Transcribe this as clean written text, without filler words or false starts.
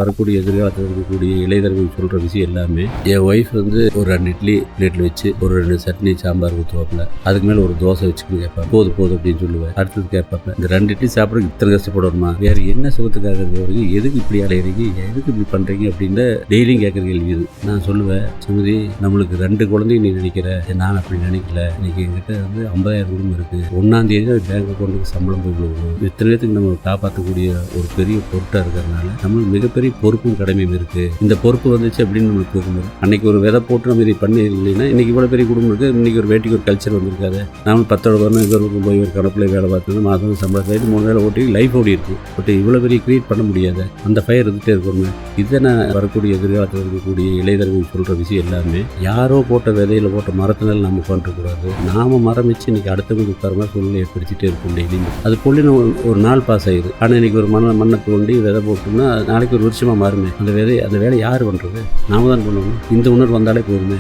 வரக்கூடிய எதிர்காலத்தில் இருக்கக்கூடிய இளைஞர்கள் சொல்கிற விஷயம் எல்லாமே என் ஒய்ஃப் வந்து ஒரு 2 இட்லி பிளேட்டில் வச்சு ஒரு 2 சட்னி சாம்பார் ஊற்றுவாப்பில் அதுக்கு மேலே ஒரு தோசை வச்சுக்கணும் கேட்பாங்க. போதும் அப்படின்னு சொல்லுவேன். அடுத்தது கேட்பாங்க, இந்த 2 இட்லி சாப்பிட்றதுக்கு இத்தனை கஷ்டப்படணுமா, வேறு என்ன சுகத்துக்காக இருக்கிறவங்க, எதுக்கு இப்படி அலையிறீங்க, எதுக்கு இப்படி பண்ணுறீங்க அப்படின்னு டெய்லியும் கேட்குற கேள்வி இது. நான் சொல்லுவேன், சுமதி நம்மளுக்கு 2 குழந்தையும் நீ நினைக்கிற, நான் அப்படி நினைக்கல. இன்னைக்கு என்கிட்ட வந்து 50,000 குடும்பம் இருக்குது. 1ஆம் தேதி பேங்க் அக்கௌண்ட்டுக்கு சம்பளம் போய் விடுவோம். இத்தனை பேருக்கு நம்ம காப்பாற்றக்கூடிய ஒரு பெரிய பொருட்டாக இருக்கிறதுனால நம்மளுக்கு மிகப்பெரிய பொறுப்பும் கடமையும் இருக்கு. இந்த பொறுப்பு வந்துச்சு அப்படின்னு நம்மளுக்கு போகும்போது அன்னைக்கு ஒரு விதை போட்டு நம்ம இதை பண்ணி இல்லைன்னா இன்னைக்கு இவ்வளோ பெரிய குடும்பம் இருக்குது. இன்னைக்கு ஒரு வேட்டிக்கு ஒரு கல்ச்சர் வந்திருக்காது. நாம 10 வருடம் இவருக்கு போய் ஒரு கடப்பில் வேலை பார்த்து மாதம் சம்பளம் கைது 3 வேலை ஓட்டி லைஃப் ஓடி இருக்கு. பட் இவ்வளோ பெரிய கிரியேட் பண்ண முடியாது. அந்த ஃபயர் இருந்துகிட்டே இருக்கணும். இதை நான் வரக்கூடிய எதிர்காலத்தில் இருக்கக்கூடிய இளைஞர்கள் சொல்கிற விஷயம் எல்லாமே யாரோ போட்ட விதையில் போட்ட மரத்தினால நம்ம பண்ணுறக்கூடாது. நாம மரம் வச்சு இன்னைக்கு அடுத்தவங்க உட்கார மாதிரி சூழ்நிலை ஏற்படுத்திட்டே இருக்கும். டெய்லியும் அது பொல்லின ஒரு நாள் பாஸ் ஆயிடுது. ஆனால் இன்னைக்கு ஒரு மண்ணை தோண்டி விதை போட்டோம்னா நாளைக்கு ஒரு வருஷமாக மாறுமே. அந்த வேலை யார் பண்ணுறது? நாம தான் பண்ணணும். இந்த உணர்வு வந்தாலே போதுமே.